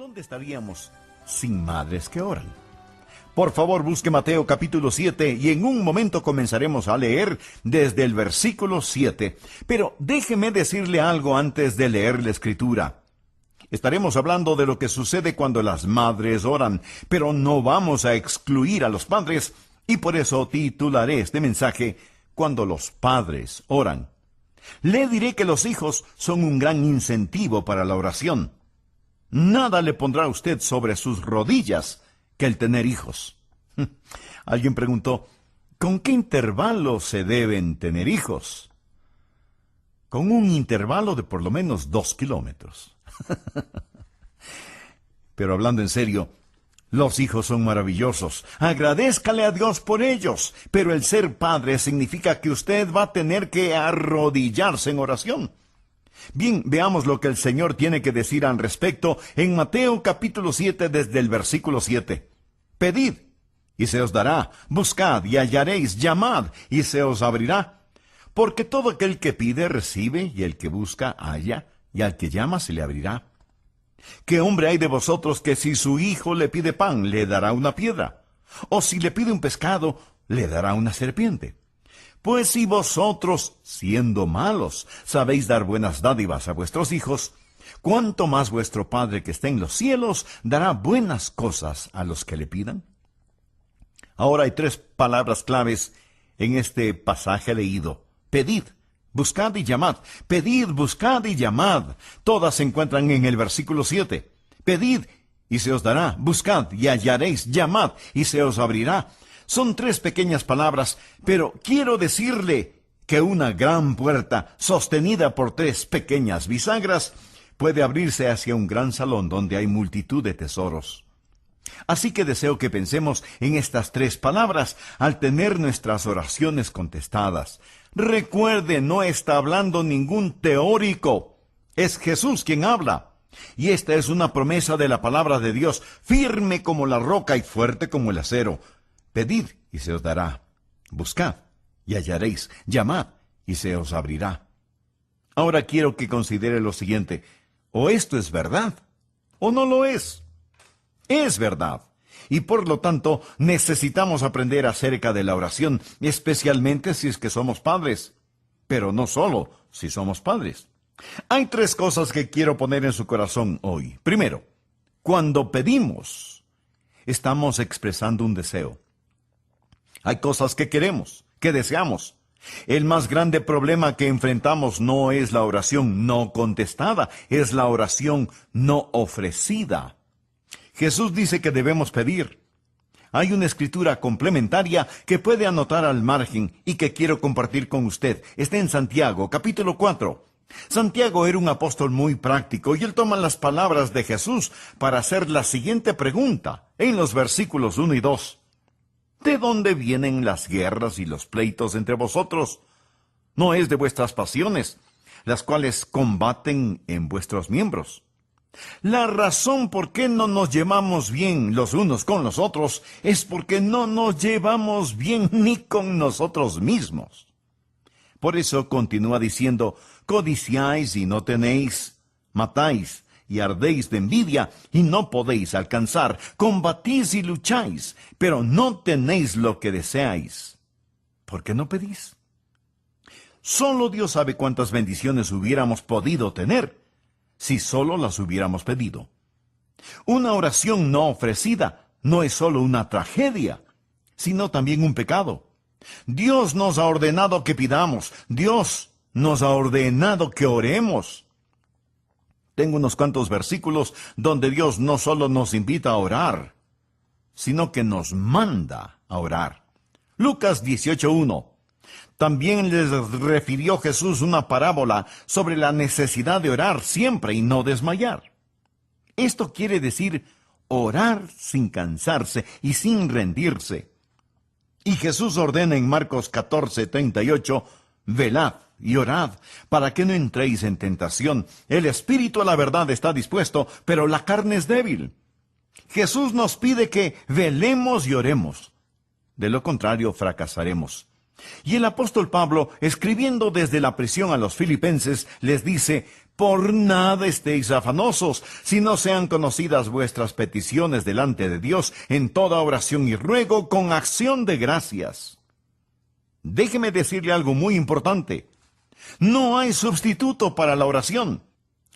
¿Dónde estaríamos sin madres que oran? Por favor, busque Mateo capítulo 7 y en un momento comenzaremos a leer desde el versículo 7. Pero déjeme decirle algo antes de leer la Escritura. Estaremos hablando de lo que sucede cuando las madres oran, pero no vamos a excluir a los padres, y por eso titularé este mensaje Cuando los padres oran. Le diré que los hijos son un gran incentivo para la oración. Nada le pondrá a usted sobre sus rodillas que el tener hijos. Alguien preguntó, ¿con qué intervalo se deben tener hijos? Con un intervalo de por lo menos 2 kilómetros. Pero hablando en serio, los hijos son maravillosos. Agradézcale a Dios por ellos. Pero el ser padre significa que usted va a tener que arrodillarse en oración. Bien, veamos lo que el Señor tiene que decir al respecto en Mateo capítulo 7 desde el versículo 7. Pedid, y se os dará. Buscad, y hallaréis. Llamad, y se os abrirá. Porque todo aquel que pide, recibe, y el que busca, halla, y al que llama, se le abrirá. ¿Qué hombre hay de vosotros que si su hijo le pide pan, le dará una piedra? ¿O si le pide un pescado, le dará una serpiente? Pues si vosotros, siendo malos, sabéis dar buenas dádivas a vuestros hijos, ¿cuánto más vuestro Padre que está en los cielos dará buenas cosas a los que le pidan? Ahora hay 3 palabras claves en este pasaje leído. Pedid, buscad y llamad. Pedid, buscad y llamad. Todas se encuentran en el versículo 7. Pedid y se os dará. Buscad y hallaréis. Llamad y se os abrirá. Son 3 pequeñas palabras, pero quiero decirle que una gran puerta, sostenida por 3 pequeñas bisagras, puede abrirse hacia un gran salón donde hay multitud de tesoros. Así que deseo que pensemos en estas 3 palabras al tener nuestras oraciones contestadas. Recuerde, no está hablando ningún teórico. Es Jesús quien habla. Y esta es una promesa de la palabra de Dios, firme como la roca y fuerte como el acero. Pedid y se os dará. Buscad y hallaréis. Llamad y se os abrirá. Ahora quiero que considere lo siguiente. O esto es verdad, o no lo es. Es verdad. Y por lo tanto, necesitamos aprender acerca de la oración, especialmente si es que somos padres. Pero no solo si somos padres. Hay 3 cosas que quiero poner en su corazón hoy. Primero, cuando pedimos, estamos expresando un deseo. Hay cosas que queremos, que deseamos. El más grande problema que enfrentamos no es la oración no contestada, es la oración no ofrecida. Jesús dice que debemos pedir. Hay una escritura complementaria que puede anotar al margen y que quiero compartir con usted. Está en Santiago, capítulo 4. Santiago era un apóstol muy práctico y él toma las palabras de Jesús para hacer la siguiente pregunta en los versículos 1 y 2. ¿De dónde vienen las guerras y los pleitos entre vosotros? ¿No es de vuestras pasiones, las cuales combaten en vuestros miembros? La razón por qué no nos llevamos bien los unos con los otros es porque no nos llevamos bien ni con nosotros mismos. Por eso continúa diciendo, codiciáis y no tenéis, matáis y ardéis de envidia y no podéis alcanzar, combatís y lucháis, pero no tenéis lo que deseáis. ¿Por qué no pedís? Solo Dios sabe cuántas bendiciones hubiéramos podido tener si solo las hubiéramos pedido. Una oración no ofrecida no es solo una tragedia, sino también un pecado. Dios nos ha ordenado que pidamos. Dios nos ha ordenado que oremos. Tengo unos cuantos versículos donde Dios no solo nos invita a orar, sino que nos manda a orar. Lucas 18:1. También les refirió Jesús una parábola sobre la necesidad de orar siempre y no desmayar. Esto quiere decir orar sin cansarse y sin rendirse. Y Jesús ordena en Marcos 14:38, velad y orad, para que no entréis en tentación. El espíritu a la verdad está dispuesto, pero la carne es débil. Jesús nos pide que velemos y oremos. De lo contrario, fracasaremos. Y el apóstol Pablo, escribiendo desde la prisión a los filipenses, les dice, Por nada estéis afanosos, sino sean conocidas vuestras peticiones delante de Dios en toda oración y ruego con acción de gracias. Déjeme decirle algo muy importante. No hay sustituto para la oración.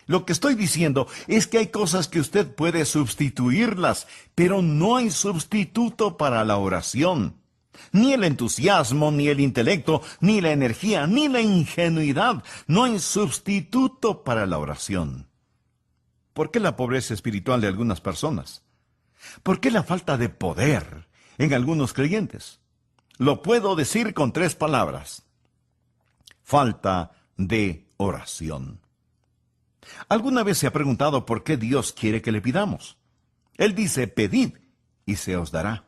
Lo que estoy diciendo es que hay cosas que usted puede sustituirlas, pero no hay sustituto para la oración. Ni el entusiasmo, ni el intelecto, ni la energía, ni la ingenuidad. No hay sustituto para la oración. ¿Por qué la pobreza espiritual de algunas personas? ¿Por qué la falta de poder en algunos creyentes? Lo puedo decir con 3 palabras. Falta de oración. ¿Alguna vez se ha preguntado por qué Dios quiere que le pidamos? Él dice, pedid y se os dará.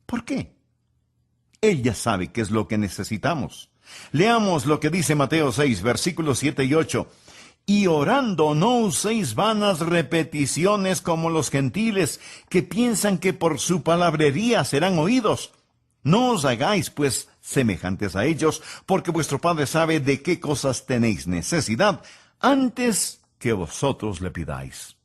¿Por qué? Él ya sabe qué es lo que necesitamos. Leamos lo que dice Mateo 6, versículos 7 y 8. Y orando no uséis vanas repeticiones como los gentiles, que piensan que por su palabrería serán oídos. No os hagáis, pues, semejantes a ellos, porque vuestro Padre sabe de qué cosas tenéis necesidad, antes que vosotros le pidáis.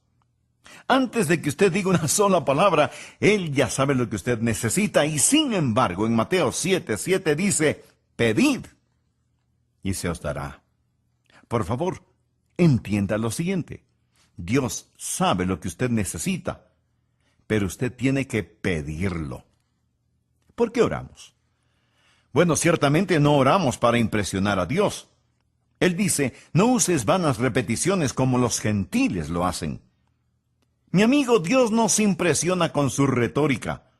Antes de que usted diga una sola palabra, Él ya sabe lo que usted necesita, y sin embargo, en Mateo 7:7 dice, pedid, y se os dará. Por favor, entienda lo siguiente. Dios sabe lo que usted necesita, pero usted tiene que pedirlo. ¿Por qué oramos? Bueno, ciertamente no oramos para impresionar a Dios. Él dice, no uses vanas repeticiones como los gentiles lo hacen. Mi amigo, Dios no se impresiona con su retórica.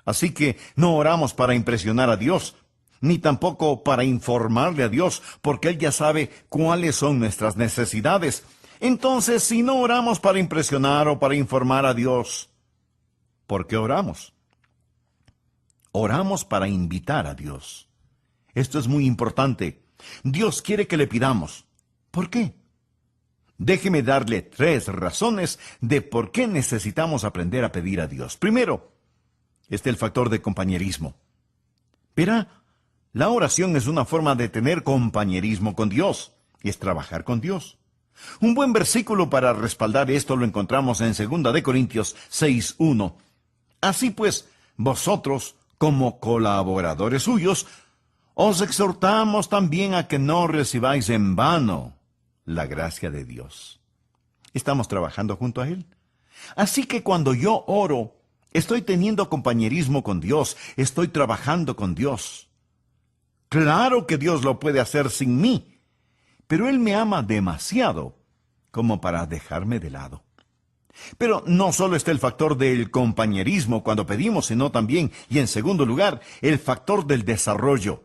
Así que no oramos para impresionar a Dios, ni tampoco para informarle a Dios, porque Él ya sabe cuáles son nuestras necesidades. Entonces, si no oramos para impresionar o para informar a Dios, ¿por qué oramos? Oramos para invitar a Dios. Esto es muy importante. Dios quiere que le pidamos. ¿Por qué? Déjeme darle 3 razones de por qué necesitamos aprender a pedir a Dios. Primero, está el factor de compañerismo. Verá, la oración es una forma de tener compañerismo con Dios. Es trabajar con Dios. Un buen versículo para respaldar esto lo encontramos en 2 de Corintios 6:1. Así pues, vosotros, como colaboradores suyos, os exhortamos también a que no recibáis en vano la gracia de Dios. Estamos trabajando junto a Él. Así que cuando yo oro, estoy teniendo compañerismo con Dios, estoy trabajando con Dios. Claro que Dios lo puede hacer sin mí, pero Él me ama demasiado como para dejarme de lado. Pero no solo está el factor del compañerismo cuando pedimos, sino también, y en segundo lugar, el factor del desarrollo.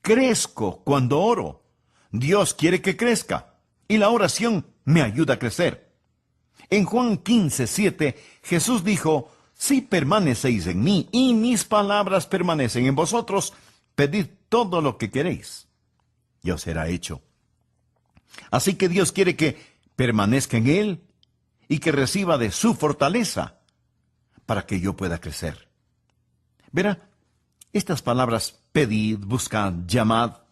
Crezco cuando oro. Dios quiere que crezca, y la oración me ayuda a crecer. En Juan 15:7, Jesús dijo, si permanecéis en mí, y mis palabras permanecen en vosotros, pedid todo lo que queréis, y os será hecho. Así que Dios quiere que permanezca en Él, y que reciba de su fortaleza, para que yo pueda crecer. Verá, estas palabras, pedid, buscad, llamad,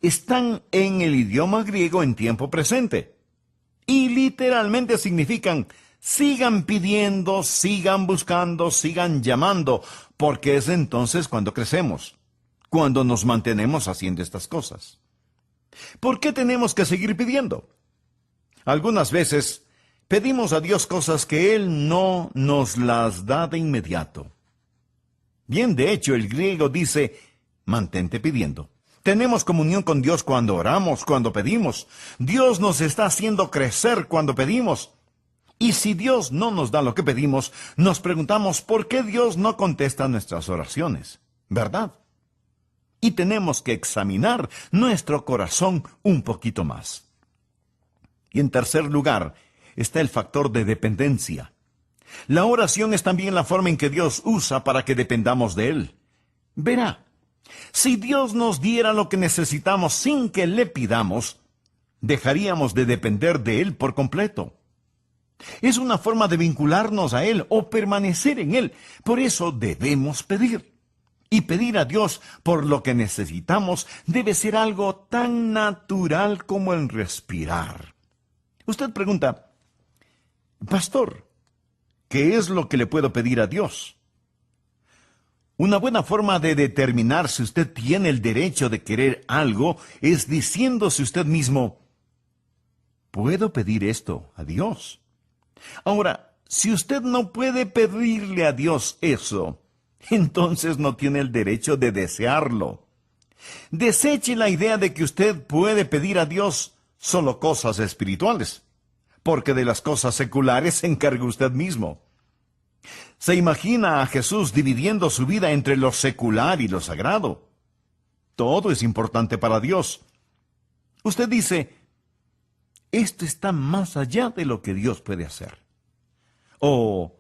están en el idioma griego en tiempo presente. Y literalmente significan, sigan pidiendo, sigan buscando, sigan llamando, porque es entonces cuando crecemos, cuando nos mantenemos haciendo estas cosas. ¿Por qué tenemos que seguir pidiendo? Algunas veces pedimos a Dios cosas que Él no nos las da de inmediato. Bien, de hecho, el griego dice, mantente pidiendo. Tenemos comunión con Dios cuando oramos, cuando pedimos. Dios nos está haciendo crecer cuando pedimos. Y si Dios no nos da lo que pedimos, nos preguntamos por qué Dios no contesta nuestras oraciones, ¿verdad? Y tenemos que examinar nuestro corazón un poquito más. Y en tercer lugar, está el factor de dependencia. La oración es también la forma en que Dios usa para que dependamos de Él. Verá, si Dios nos diera lo que necesitamos sin que le pidamos, dejaríamos de depender de Él por completo. Es una forma de vincularnos a Él o permanecer en Él. Por eso debemos pedir. Y pedir a Dios por lo que necesitamos debe ser algo tan natural como el respirar. Usted pregunta, Pastor, ¿qué es lo que le puedo pedir a Dios? Una buena forma de determinar si usted tiene el derecho de querer algo es diciéndose usted mismo, ¿puedo pedir esto a Dios? Ahora, si usted no puede pedirle a Dios eso, entonces no tiene el derecho de desearlo. Deseche la idea de que usted puede pedir a Dios solo cosas espirituales, porque de las cosas seculares se encarga usted mismo. Se imagina a Jesús dividiendo su vida entre lo secular y lo sagrado. Todo es importante para Dios. Usted dice, esto está más allá de lo que Dios puede hacer. O,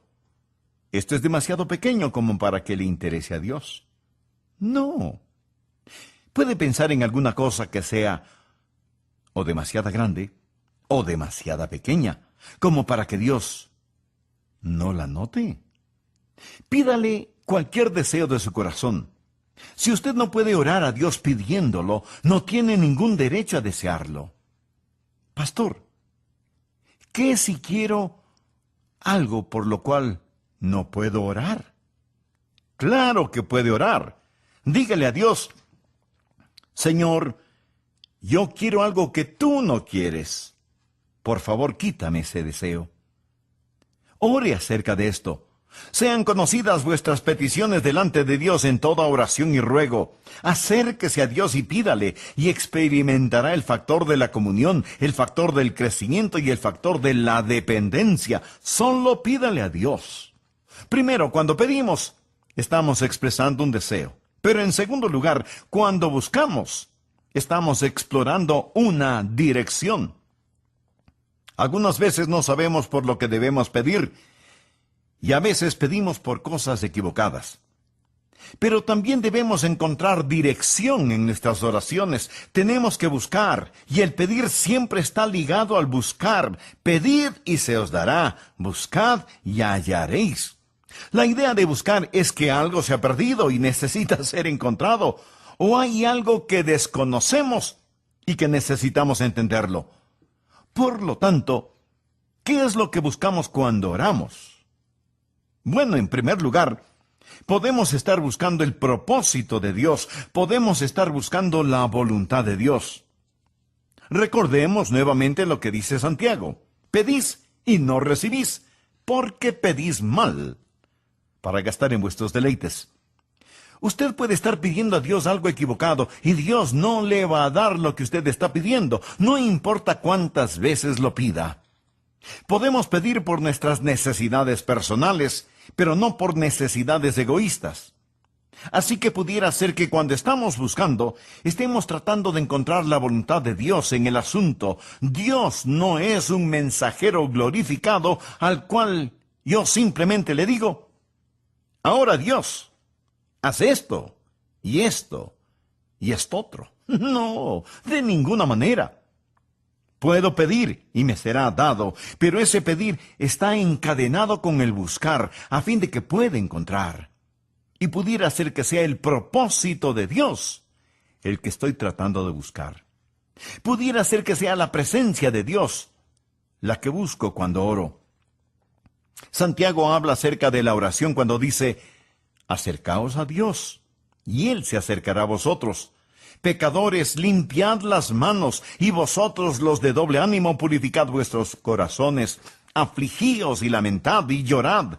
esto es demasiado pequeño como para que le interese a Dios. No. Puede pensar en alguna cosa que sea o demasiada grande o demasiada pequeña, como para que Dios no la note. Pídale cualquier deseo de su corazón. Si usted no puede orar a Dios pidiéndolo, no tiene ningún derecho a desearlo. Pastor, ¿qué si quiero algo por lo cual no puedo orar? Claro que puede orar. Dígale a Dios, Señor, yo quiero algo que tú no quieres. Por favor, quítame ese deseo. Ore acerca de esto. Sean conocidas vuestras peticiones delante de Dios en toda oración y ruego. Acérquese a Dios y pídale, y experimentará el factor de la comunión, el factor del crecimiento y el factor de la dependencia. Solo pídale a Dios. Primero, cuando pedimos, estamos expresando un deseo. Pero en segundo lugar, cuando buscamos, estamos explorando una dirección. Algunas veces no sabemos por lo que debemos pedir, y a veces pedimos por cosas equivocadas. Pero también debemos encontrar dirección en nuestras oraciones. Tenemos que buscar, y el pedir siempre está ligado al buscar. Pedid y se os dará, buscad y hallaréis. La idea de buscar es que algo se ha perdido y necesita ser encontrado, o hay algo que desconocemos y que necesitamos entenderlo. Por lo tanto, ¿qué es lo que buscamos cuando oramos? Bueno, en primer lugar, podemos estar buscando el propósito de Dios, podemos estar buscando la voluntad de Dios. Recordemos nuevamente lo que dice Santiago. Pedís y no recibís, porque pedís mal, para gastar en vuestros deleites. Usted puede estar pidiendo a Dios algo equivocado, y Dios no le va a dar lo que usted está pidiendo, no importa cuántas veces lo pida. Podemos pedir por nuestras necesidades personales, pero no por necesidades egoístas. Así que pudiera ser que cuando estamos buscando, estemos tratando de encontrar la voluntad de Dios en el asunto. Dios no es un mensajero glorificado al cual yo simplemente le digo, ahora Dios, haz esto, y esto, y esto otro. No, de ninguna manera. Puedo pedir y me será dado, pero ese pedir está encadenado con el buscar, a fin de que pueda encontrar. Y pudiera ser que sea el propósito de Dios el que estoy tratando de buscar. Pudiera ser que sea la presencia de Dios la que busco cuando oro. Santiago habla acerca de la oración cuando dice, acercaos a Dios, y Él se acercará a vosotros. Pecadores, limpiad las manos, y vosotros los de doble ánimo purificad vuestros corazones. Afligíos y lamentad y llorad.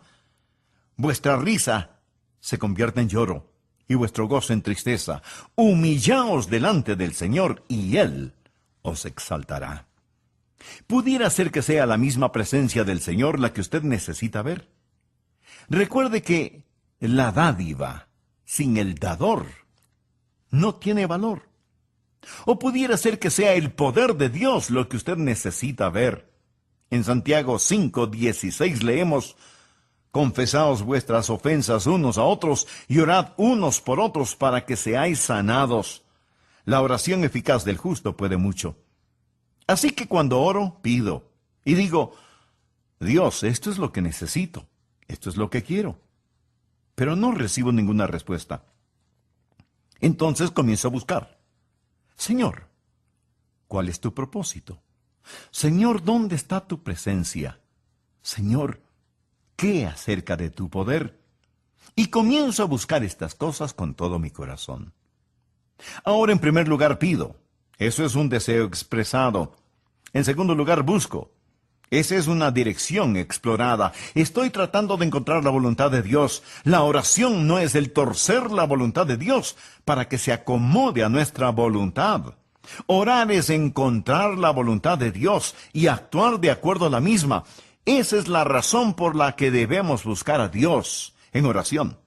Vuestra risa se convierte en lloro, y vuestro gozo en tristeza. Humillaos delante del Señor, y Él os exaltará. Pudiera ser que sea la misma presencia del Señor la que usted necesita ver. Recuerde que la dádiva sin el dador no tiene valor. O pudiera ser que sea el poder de Dios lo que usted necesita ver. En Santiago 5:16 leemos, confesaos vuestras ofensas unos a otros y orad unos por otros para que seáis sanados. La oración eficaz del justo puede mucho. Así que cuando oro, pido y digo, Dios, esto es lo que necesito, esto es lo que quiero. Pero no recibo ninguna respuesta. Entonces comienzo a buscar. Señor, ¿cuál es tu propósito? Señor, ¿dónde está tu presencia? Señor, ¿qué acerca de tu poder? Y comienzo a buscar estas cosas con todo mi corazón. Ahora, en primer lugar, pido. Eso es un deseo expresado. En segundo lugar, busco. Esa es una dirección explorada. Estoy tratando de encontrar la voluntad de Dios. La oración no es el torcer la voluntad de Dios para que se acomode a nuestra voluntad. Orar es encontrar la voluntad de Dios y actuar de acuerdo a la misma. Esa es la razón por la que debemos buscar a Dios en oración.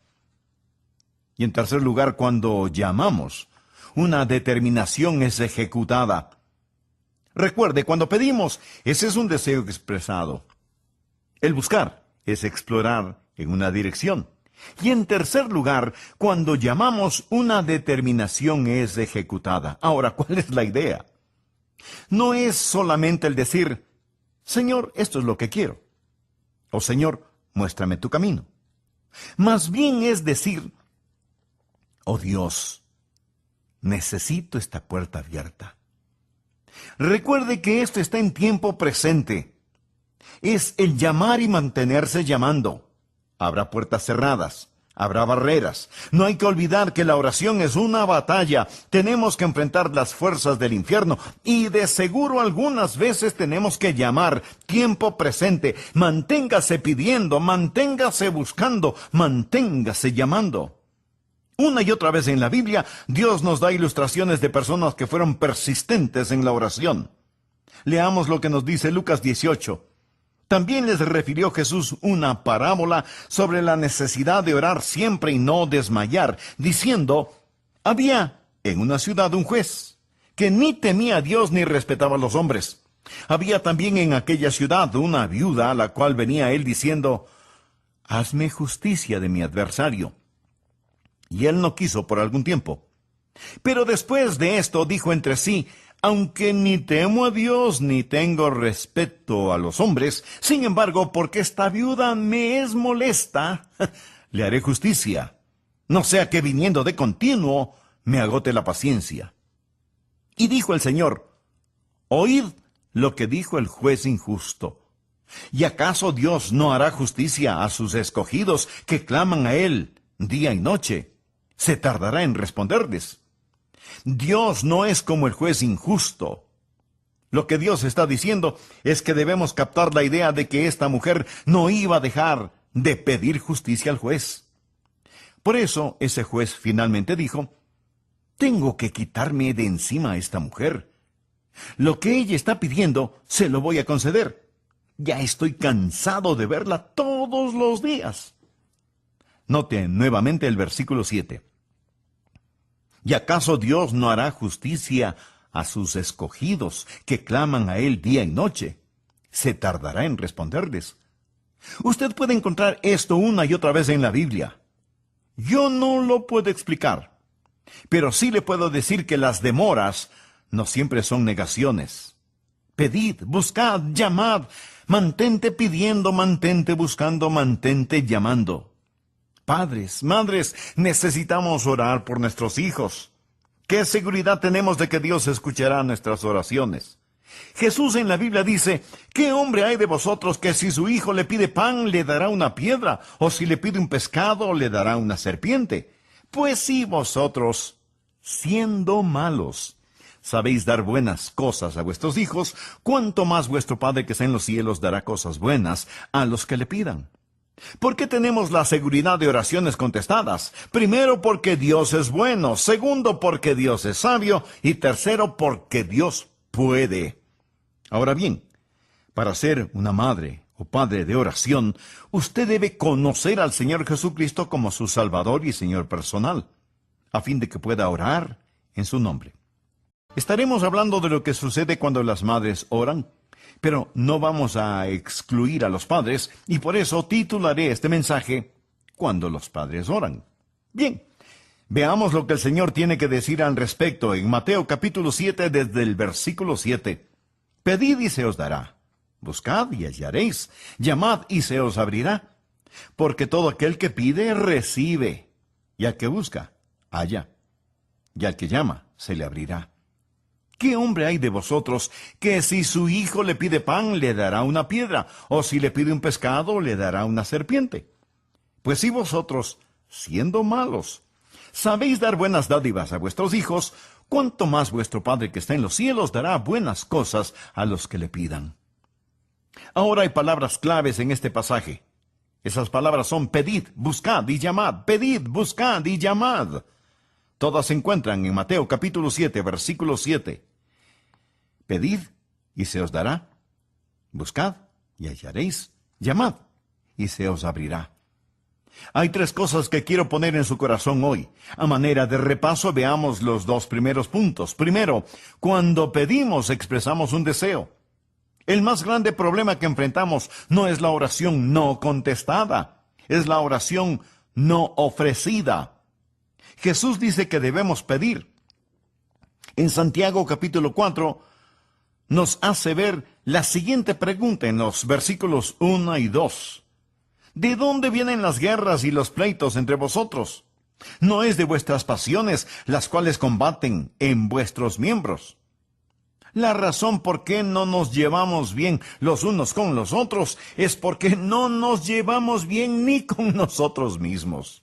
Y en tercer lugar, cuando llamamos, una determinación es ejecutada. Recuerde, cuando pedimos, ese es un deseo expresado. El buscar es explorar en una dirección. Y en tercer lugar, cuando llamamos, una determinación es ejecutada. Ahora, ¿cuál es la idea? No es solamente el decir, Señor, esto es lo que quiero. O Señor, muéstrame tu camino. Más bien es decir, oh Dios, necesito esta puerta abierta. Recuerde que esto está en tiempo presente. Es el llamar y mantenerse llamando. Habrá puertas cerradas, habrá barreras. No hay que olvidar que la oración es una batalla. Tenemos que enfrentar las fuerzas del infierno y de seguro algunas veces tenemos que llamar. Tiempo presente. Manténgase pidiendo, manténgase buscando, manténgase llamando. Una y otra vez en la Biblia, Dios nos da ilustraciones de personas que fueron persistentes en la oración. Leamos lo que nos dice Lucas 18. También les refirió Jesús una parábola sobre la necesidad de orar siempre y no desmayar, diciendo, había en una ciudad un juez, que ni temía a Dios ni respetaba a los hombres. Había también en aquella ciudad una viuda a la cual venía él diciendo, hazme justicia de mi adversario. Y él no quiso por algún tiempo. Pero después de esto dijo entre sí, aunque ni temo a Dios ni tengo respeto a los hombres, sin embargo, porque esta viuda me es molesta, le haré justicia, no sea que viniendo de continuo me agote la paciencia. Y dijo el Señor, oíd lo que dijo el juez injusto. ¿Y acaso Dios no hará justicia a sus escogidos que claman a Él día y noche? Se tardará en responderles. Dios no es como el juez injusto. Lo que Dios está diciendo es que debemos captar la idea de que esta mujer no iba a dejar de pedir justicia al juez. Por eso ese juez finalmente dijo, tengo que quitarme de encima a esta mujer. Lo que ella está pidiendo se lo voy a conceder. Ya estoy cansado de verla todos los días. Note nuevamente el versículo 7. ¿Y acaso Dios no hará justicia a sus escogidos que claman a Él día y noche? Se tardará en responderles. Usted puede encontrar esto una y otra vez en la Biblia. Yo no lo puedo explicar, pero sí le puedo decir que las demoras no siempre son negaciones. Pedid, buscad, llamad, mantente pidiendo, mantente buscando, mantente llamando. Padres, madres, necesitamos orar por nuestros hijos. ¿Qué seguridad tenemos de que Dios escuchará nuestras oraciones? Jesús en la Biblia dice, ¿qué hombre hay de vosotros que si su hijo le pide pan, le dará una piedra? ¿O si le pide un pescado, le dará una serpiente? Pues si vosotros, siendo malos, sabéis dar buenas cosas a vuestros hijos, ¿cuánto más vuestro Padre que está en los cielos dará cosas buenas a los que le pidan? ¿Por qué tenemos la seguridad de oraciones contestadas? Primero, porque Dios es bueno. Segundo, porque Dios es sabio. Y tercero, porque Dios puede. Ahora bien, para ser una madre o padre de oración, usted debe conocer al Señor Jesucristo como su Salvador y Señor personal, a fin de que pueda orar en su nombre. Estaremos hablando de lo que sucede cuando las madres oran, pero no vamos a excluir a los padres, y por eso titularé este mensaje, Cuando los padres oran. Bien, veamos lo que el Señor tiene que decir al respecto en Mateo capítulo 7, desde el versículo 7. Pedid y se os dará, buscad y hallaréis, llamad y se os abrirá, porque todo aquel que pide, recibe, y al que busca, halla, y al que llama se le abrirá. ¿Qué hombre hay de vosotros que si su hijo le pide pan, le dará una piedra, o si le pide un pescado, le dará una serpiente? Pues si vosotros, siendo malos, sabéis dar buenas dádivas a vuestros hijos, cuánto más vuestro Padre que está en los cielos dará buenas cosas a los que le pidan. Ahora hay palabras claves en este pasaje. Esas palabras son pedid, buscad y llamad, pedid, buscad y llamad. Todas se encuentran en Mateo capítulo 7, versículo 7. Pedid y se os dará. Buscad y hallaréis. Llamad y se os abrirá. Hay tres cosas que quiero poner en su corazón hoy. A manera de repaso, veamos los dos primeros puntos. Primero, cuando pedimos expresamos un deseo. El más grande problema que enfrentamos no es la oración no contestada, es la oración no ofrecida. Jesús dice que debemos pedir. En Santiago capítulo 4 nos hace ver la siguiente pregunta en los versículos 1 y 2. ¿De dónde vienen las guerras y los pleitos entre vosotros? ¿No es de vuestras pasiones las cuales combaten en vuestros miembros? La razón por qué no nos llevamos bien los unos con los otros es porque no nos llevamos bien ni con nosotros mismos.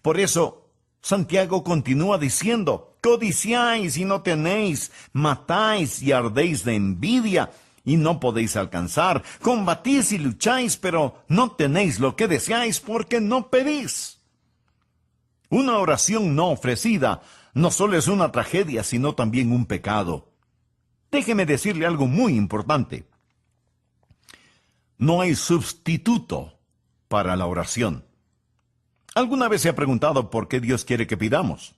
Por eso, Santiago continúa diciendo, codiciáis y no tenéis, matáis y ardéis de envidia y no podéis alcanzar, combatís y lucháis, pero no tenéis lo que deseáis porque no pedís. Una oración no ofrecida no solo es una tragedia, sino también un pecado. Déjeme decirle algo muy importante. No hay sustituto para la oración. ¿Alguna vez se ha preguntado por qué Dios quiere que pidamos?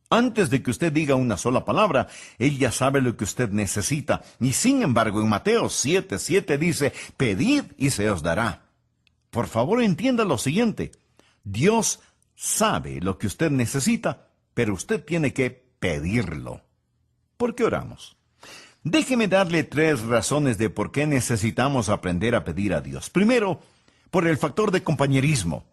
Antes de que usted diga una sola palabra, Él ya sabe lo que usted necesita. Y sin embargo, en Mateo 7:7 dice, pedid y se os dará. Por favor, entienda lo siguiente. Dios sabe lo que usted necesita, pero usted tiene que pedirlo. ¿Por qué oramos? Déjeme darle 3 razones de por qué necesitamos aprender a pedir a Dios. Primero, por el factor de compañerismo.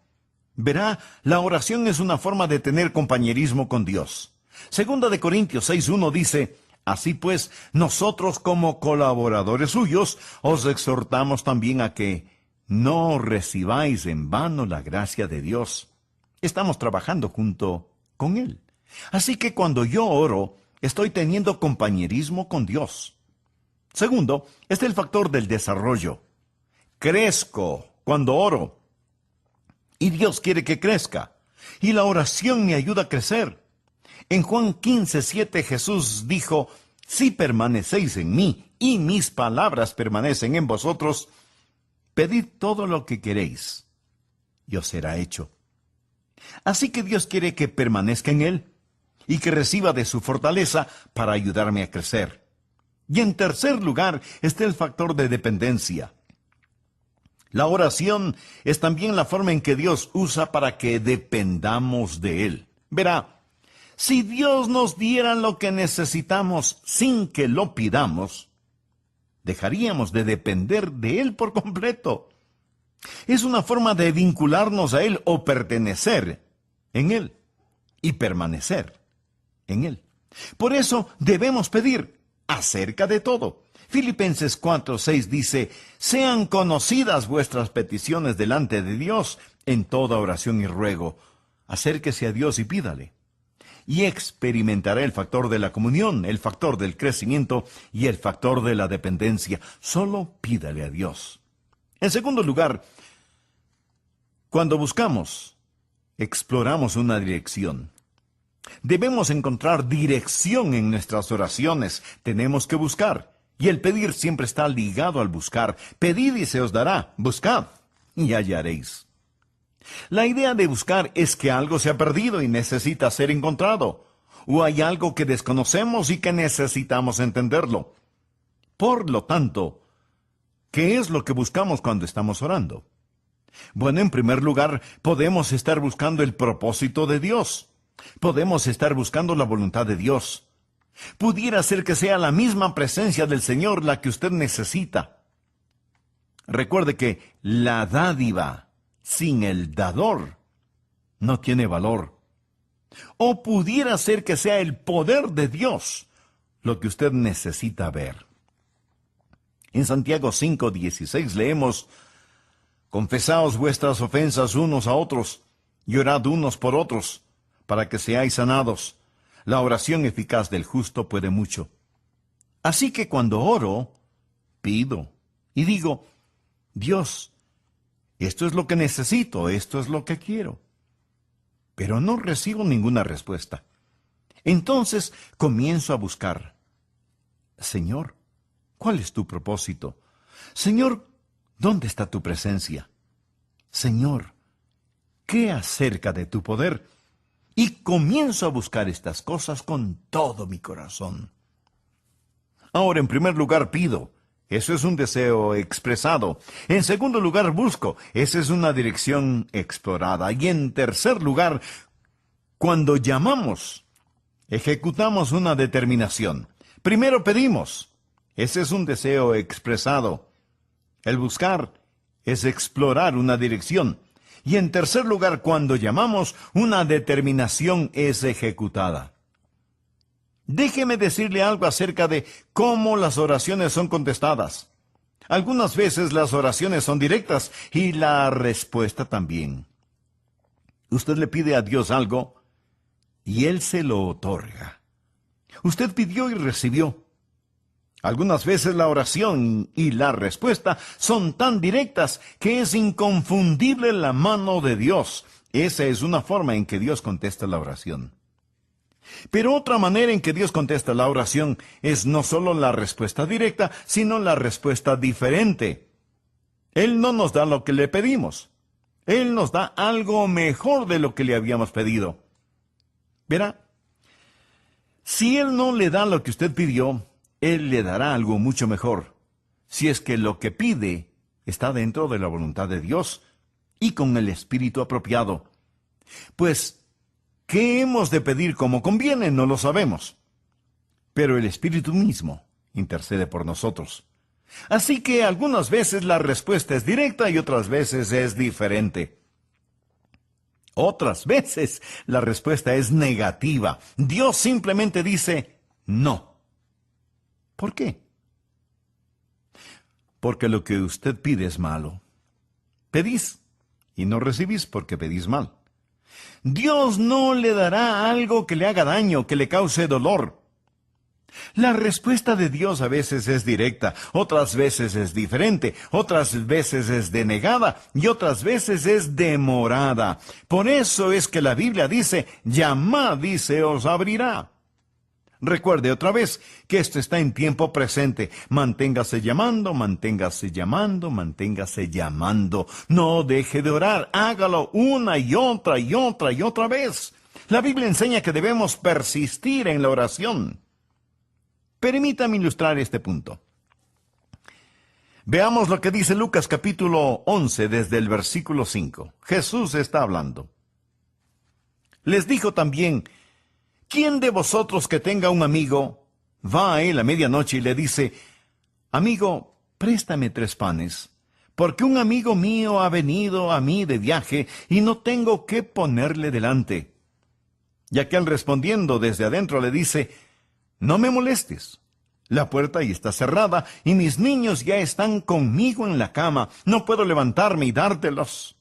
Verá, la oración es una forma de tener compañerismo con Dios. Segunda de Corintios 6:1 dice, así pues, nosotros como colaboradores suyos, os exhortamos también a que no recibáis en vano la gracia de Dios. Estamos trabajando junto con Él. Así que cuando yo oro, estoy teniendo compañerismo con Dios. Segundo, es el factor del desarrollo. Crezco cuando oro. Y Dios quiere que crezca. Y la oración me ayuda a crecer. En Juan 15:7 Jesús dijo, si permanecéis en mí y mis palabras permanecen en vosotros, pedid todo lo que queréis y os será hecho. Así que Dios quiere que permanezca en Él y que reciba de su fortaleza para ayudarme a crecer. Y en tercer lugar está el factor de dependencia. La oración es también la forma en que Dios usa para que dependamos de Él. Verá, si Dios nos diera lo que necesitamos sin que lo pidamos, dejaríamos de depender de Él por completo. Es una forma de vincularnos a Él o pertenecer en Él y permanecer en Él. Por eso debemos pedir acerca de todo. Filipenses 4:6 dice, sean conocidas vuestras peticiones delante de Dios en toda oración y ruego. Acérquese a Dios y pídale. Y experimentará el factor de la comunión, el factor del crecimiento y el factor de la dependencia. Solo pídale a Dios. En segundo lugar, cuando buscamos, exploramos una dirección. Debemos encontrar dirección en nuestras oraciones. Tenemos que buscar. Y el pedir siempre está ligado al buscar. Pedid y se os dará. Buscad y hallaréis. La idea de buscar es que algo se ha perdido y necesita ser encontrado. O hay algo que desconocemos y que necesitamos entenderlo. Por lo tanto, ¿qué es lo que buscamos cuando estamos orando? Bueno, en primer lugar, podemos estar buscando el propósito de Dios. Podemos estar buscando la voluntad de Dios. Pudiera ser que sea la misma presencia del Señor la que usted necesita. Recuerde que la dádiva sin el dador no tiene valor. O pudiera ser que sea el poder de Dios lo que usted necesita ver. En Santiago 5:16 leemos: confesaos vuestras ofensas unos a otros, y orad unos por otros, para que seáis sanados. La oración eficaz del justo puede mucho. Así que cuando oro, pido y digo: Dios, esto es lo que necesito, esto es lo que quiero. Pero no recibo ninguna respuesta. Entonces comienzo a buscar: Señor, ¿cuál es tu propósito? Señor, ¿dónde está tu presencia? Señor, ¿qué acerca de tu poder? Y comienzo a buscar estas cosas con todo mi corazón. Ahora, en primer lugar, pido. Eso es un deseo expresado. En segundo lugar, busco. Esa es una dirección explorada. Y en tercer lugar, cuando llamamos, ejecutamos una determinación. Primero pedimos. Ese es un deseo expresado. El buscar es explorar una dirección. Y en tercer lugar, cuando llamamos, una determinación es ejecutada. Déjeme decirle algo acerca de cómo las oraciones son contestadas. Algunas veces las oraciones son directas y la respuesta también. Usted le pide a Dios algo y Él se lo otorga. Usted pidió y recibió. Algunas veces la oración y la respuesta son tan directas que es inconfundible la mano de Dios. Esa es una forma en que Dios contesta la oración. Pero otra manera en que Dios contesta la oración es no solo la respuesta directa, sino la respuesta diferente. Él no nos da lo que le pedimos. Él nos da algo mejor de lo que le habíamos pedido. Verá, si Él no le da lo que usted pidió, Él le dará algo mucho mejor, si es que lo que pide está dentro de la voluntad de Dios y con el espíritu apropiado. Pues, ¿qué hemos de pedir como conviene? No lo sabemos. Pero el Espíritu mismo intercede por nosotros. Así que algunas veces la respuesta es directa y otras veces es diferente. Otras veces la respuesta es negativa. Dios simplemente dice no. ¿Por qué? Porque lo que usted pide es malo. Pedís y no recibís porque pedís mal. Dios no le dará algo que le haga daño, que le cause dolor. La respuesta de Dios a veces es directa, otras veces es diferente, otras veces es denegada y otras veces es demorada. Por eso es que la Biblia dice: llamad y se os abrirá. Recuerde otra vez que esto está en tiempo presente. Manténgase llamando, manténgase llamando, manténgase llamando. No deje de orar. Hágalo una y otra y otra y otra vez. La Biblia enseña que debemos persistir en la oración. Permítame ilustrar este punto. Veamos lo que dice Lucas capítulo 11 desde el versículo 5. Jesús está hablando. Les dijo también: ¿quién de vosotros que tenga un amigo va a él a medianoche y le dice: amigo, préstame 3 panes, porque un amigo mío ha venido a mí de viaje y no tengo qué ponerle delante? Y aquel respondiendo desde adentro le dice: no me molestes, la puerta ya está cerrada y mis niños ya están conmigo en la cama, no puedo levantarme y dártelos.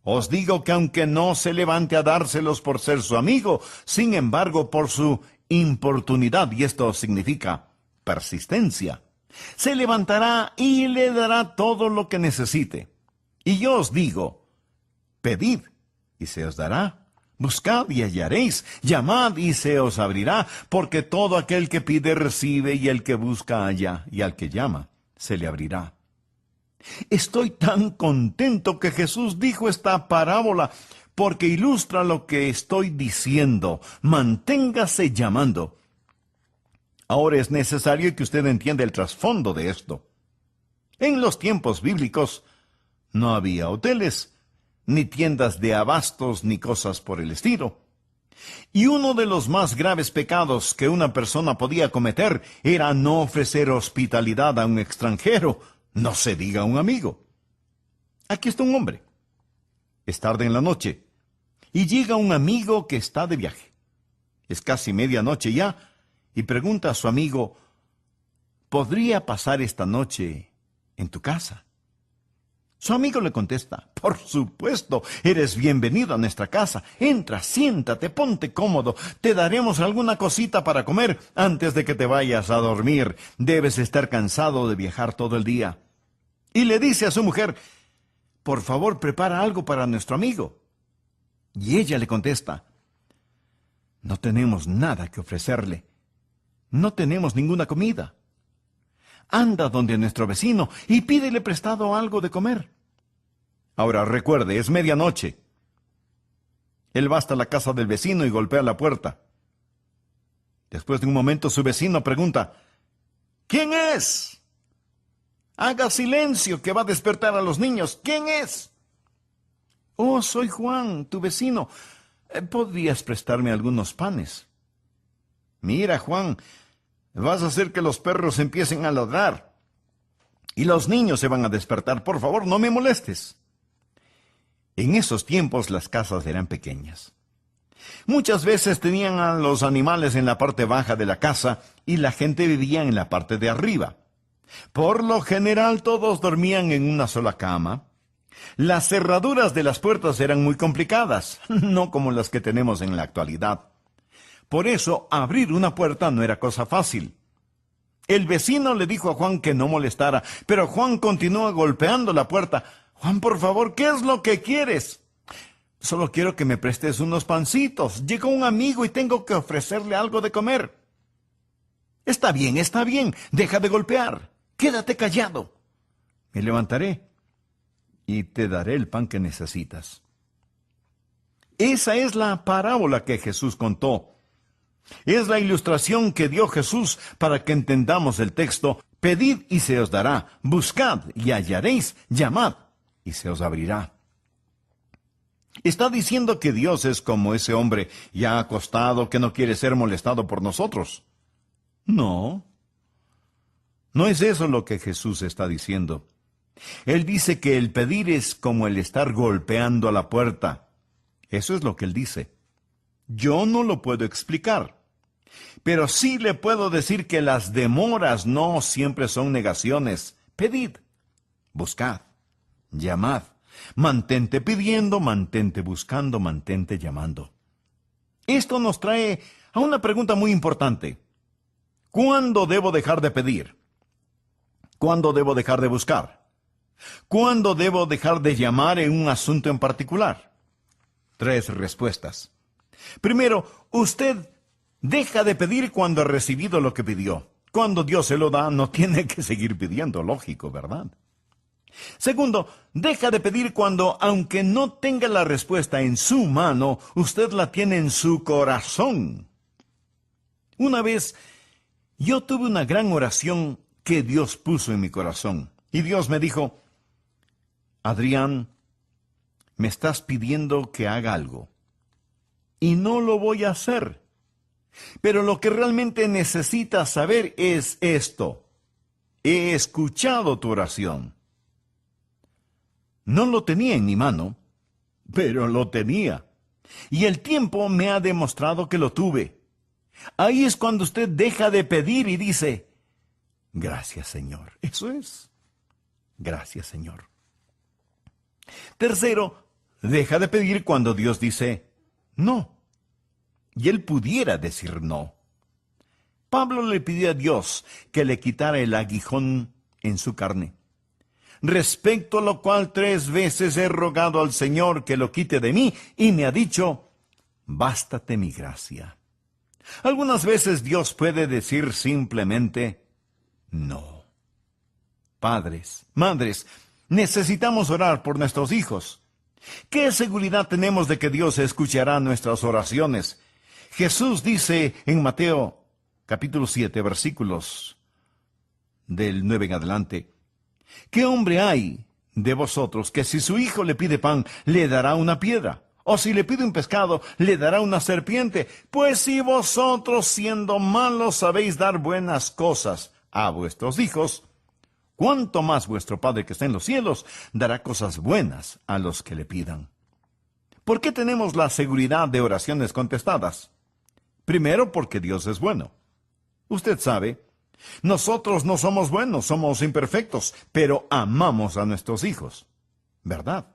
Os digo que aunque no se levante a dárselos por ser su amigo, sin embargo por su importunidad, y esto significa persistencia, se levantará y le dará todo lo que necesite. Y yo os digo: pedid y se os dará, buscad y hallaréis, llamad y se os abrirá, porque todo aquel que pide recibe, y el que busca halla, y al que llama se le abrirá. Estoy tan contento que Jesús dijo esta parábola, porque ilustra lo que estoy diciendo. Manténgase llamando. Ahora es necesario que usted entienda el trasfondo de esto. En los tiempos bíblicos no había hoteles, ni tiendas de abastos, ni cosas por el estilo. Y uno de los más graves pecados que una persona podía cometer era no ofrecer hospitalidad a un extranjero, no se diga a un amigo. Aquí está un hombre. Es tarde en la noche, y llega un amigo que está de viaje. Es casi medianoche ya, y pregunta a su amigo, ¿podría pasar esta noche en tu casa? Su amigo le contesta, por supuesto, eres bienvenido a nuestra casa. Entra, siéntate, ponte cómodo. Te daremos alguna cosita para comer antes de que te vayas a dormir. Debes estar cansado de viajar todo el día. Y le dice a su mujer, por favor, prepara algo para nuestro amigo. Y ella le contesta, no tenemos nada que ofrecerle. No tenemos ninguna comida. Anda donde nuestro vecino y pídele prestado algo de comer. Ahora recuerde, es medianoche. Él va hasta la casa del vecino y golpea la puerta. Después de un momento su vecino pregunta, ¿quién es? Haga silencio que va a despertar a los niños. ¿Quién es? Oh, soy Juan, tu vecino. ¿Podrías prestarme algunos panes? Mira, Juan, vas a hacer que los perros empiecen a ladrar. Y los niños se van a despertar. Por favor, no me molestes. En esos tiempos las casas eran pequeñas. Muchas veces tenían a los animales en la parte baja de la casa y la gente vivía en la parte de arriba. Por lo general todos dormían en una sola cama. Las cerraduras de las puertas eran muy complicadas, no como las que tenemos en la actualidad. Por eso abrir una puerta no era cosa fácil. El vecino le dijo a Juan que no molestara, pero Juan continúa golpeando la puerta. Juan, por favor, ¿qué es lo que quieres? Solo quiero que me prestes unos pancitos. Llegó un amigo y tengo que ofrecerle algo de comer. Está bien, deja de golpear. Quédate callado. Me levantaré y te daré el pan que necesitas. Esa es la parábola que Jesús contó. Es la ilustración que dio Jesús para que entendamos el texto. Pedid y se os dará, buscad y hallaréis, llamad y se os abrirá. ¿Está diciendo que Dios es como ese hombre ya acostado que no quiere ser molestado por nosotros? No. No es eso lo que Jesús está diciendo. Él dice que el pedir es como el estar golpeando a la puerta. Eso es lo que él dice. Yo no lo puedo explicar. Pero sí le puedo decir que las demoras no siempre son negaciones. Pedid, buscad, llamad. Mantente pidiendo, mantente buscando, mantente llamando. Esto nos trae a una pregunta muy importante. ¿Cuándo debo dejar de pedir? ¿Cuándo debo dejar de buscar? ¿Cuándo debo dejar de llamar en un asunto en particular? 3 respuestas. Primero, usted deja de pedir cuando ha recibido lo que pidió. Cuando Dios se lo da, no tiene que seguir pidiendo, lógico, ¿verdad? Segundo, deja de pedir cuando, aunque no tenga la respuesta en su mano, usted la tiene en su corazón. Una vez, yo tuve una gran oración que Dios puso en mi corazón. Y Dios me dijo, Adrián, me estás pidiendo que haga algo. Y no lo voy a hacer. Pero lo que realmente necesitas saber es esto. He escuchado tu oración. No lo tenía en mi mano, pero lo tenía. Y el tiempo me ha demostrado que lo tuve. Ahí es cuando usted deja de pedir y dice, gracias, Señor. Eso es. Gracias, Señor. Tercero, deja de pedir cuando Dios dice, no. Y él pudiera decir no. Pablo le pidió a Dios que le quitara el aguijón en su carne. Respecto a lo cual 3 veces he rogado al Señor que lo quite de mí, y me ha dicho, bástate mi gracia. Algunas veces Dios puede decir simplemente, no. Padres, madres, necesitamos orar por nuestros hijos. ¿Qué seguridad tenemos de que Dios escuchará nuestras oraciones? Jesús dice en Mateo capítulo 7, versículos del 9 en adelante, ¿qué hombre hay de vosotros que si su hijo le pide pan, le dará una piedra? O si le pide un pescado, le dará una serpiente. Pues si vosotros, siendo malos, sabéis dar buenas cosas a vuestros hijos, ¿cuánto más vuestro Padre que está en los cielos dará cosas buenas a los que le pidan? ¿Por qué tenemos la seguridad de oraciones contestadas? Primero, porque Dios es bueno. Usted sabe, nosotros no somos buenos, somos imperfectos, pero amamos a nuestros hijos. ¿Verdad?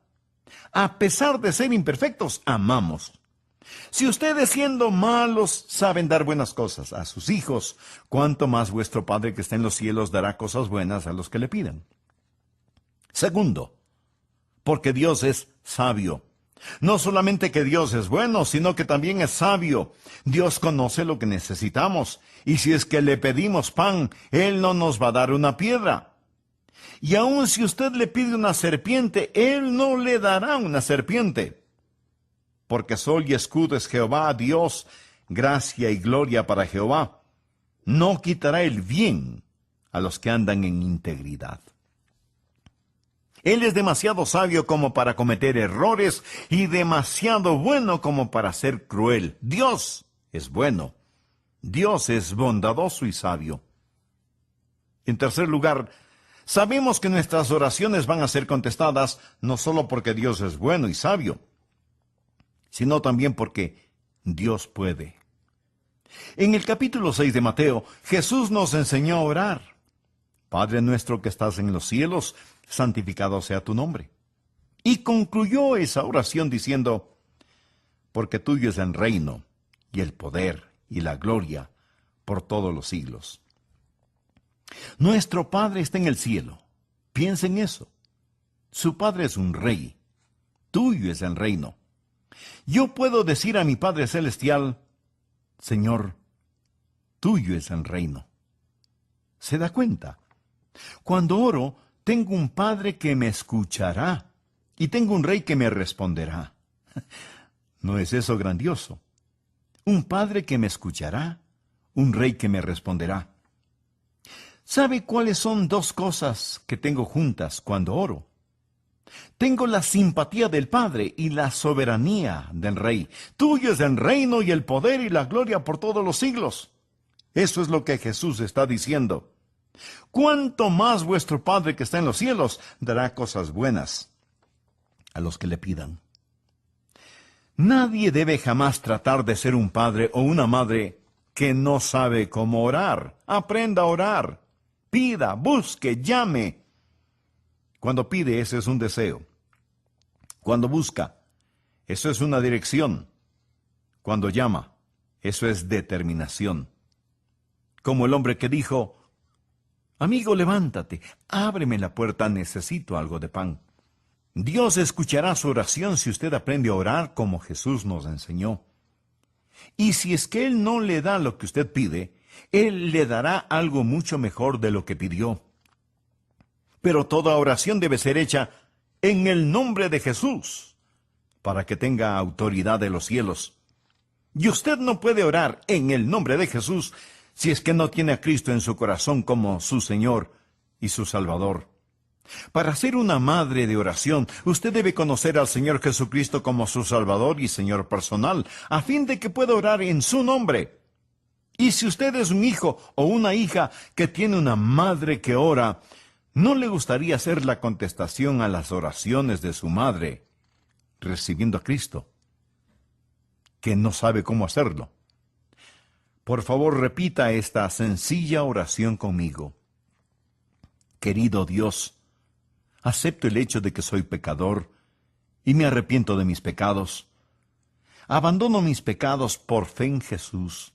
A pesar de ser imperfectos, amamos. Si ustedes siendo malos saben dar buenas cosas a sus hijos, ¿cuánto más vuestro Padre que está en los cielos dará cosas buenas a los que le pidan? Segundo, porque Dios es sabio. No solamente que Dios es bueno, sino que también es sabio. Dios conoce lo que necesitamos, y si es que le pedimos pan, Él no nos va a dar una piedra. Y aun si usted le pide una serpiente, Él no le dará una serpiente. Porque sol y escudo es Jehová, Dios, gracia y gloria para Jehová. No quitará el bien a los que andan en integridad. Él es demasiado sabio como para cometer errores y demasiado bueno como para ser cruel. Dios es bueno. Dios es bondadoso y sabio. En tercer lugar, sabemos que nuestras oraciones van a ser contestadas no solo porque Dios es bueno y sabio, sino también porque Dios puede. En el capítulo 6 de Mateo, Jesús nos enseñó a orar. Padre nuestro que estás en los cielos, santificado sea tu nombre. Y concluyó esa oración diciendo, porque tuyo es el reino, y el poder, y la gloria, por todos los siglos. Nuestro Padre está en el cielo. Piensa en eso. Su Padre es un rey. Tuyo es el reino. Yo puedo decir a mi Padre Celestial, Señor, tuyo es el reino. ¿Se da cuenta? Cuando oro, tengo un Padre que me escuchará y tengo un Rey que me responderá. ¿No es eso grandioso? Un Padre que me escuchará, un Rey que me responderá. ¿Sabe cuáles son dos cosas que tengo juntas cuando oro? Tengo la simpatía del Padre y la soberanía del Rey. Tuyo es el reino y el poder y la gloria por todos los siglos. Eso es lo que Jesús está diciendo. ¿Cuánto más vuestro Padre que está en los cielos dará cosas buenas a los que le pidan? Nadie debe jamás tratar de ser un padre o una madre que no sabe cómo orar. Aprenda a orar. Pida, busque, llame. Cuando pide, ese es un deseo. Cuando busca, eso es una dirección. Cuando llama, eso es determinación. Como el hombre que dijo, amigo, levántate, ábreme la puerta, necesito algo de pan. Dios escuchará su oración si usted aprende a orar como Jesús nos enseñó. Y si es que Él no le da lo que usted pide, Él le dará algo mucho mejor de lo que pidió. Pero toda oración debe ser hecha en el nombre de Jesús, para que tenga autoridad de los cielos. Y usted no puede orar en el nombre de Jesús si es que no tiene a Cristo en su corazón como su Señor y su Salvador. Para ser una madre de oración, usted debe conocer al Señor Jesucristo como su Salvador y Señor personal, a fin de que pueda orar en su nombre. Y si usted es un hijo o una hija que tiene una madre que ora, ¿no le gustaría hacer la contestación a las oraciones de su madre, recibiendo a Cristo, que no sabe cómo hacerlo? Por favor, repita esta sencilla oración conmigo. Querido Dios, acepto el hecho de que soy pecador y me arrepiento de mis pecados. Abandono mis pecados por fe en Jesús.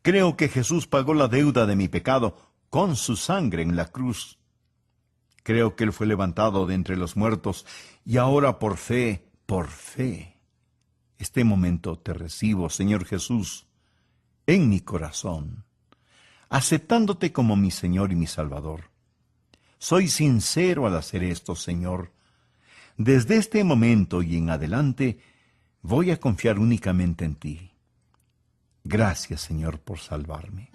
Creo que Jesús pagó la deuda de mi pecado con su sangre en la cruz. Creo que Él fue levantado de entre los muertos y ahora por fe, este momento te recibo, Señor Jesús, en mi corazón, aceptándote como mi Señor y mi Salvador. Soy sincero al hacer esto, Señor. Desde este momento y en adelante, voy a confiar únicamente en ti. Gracias, Señor, por salvarme.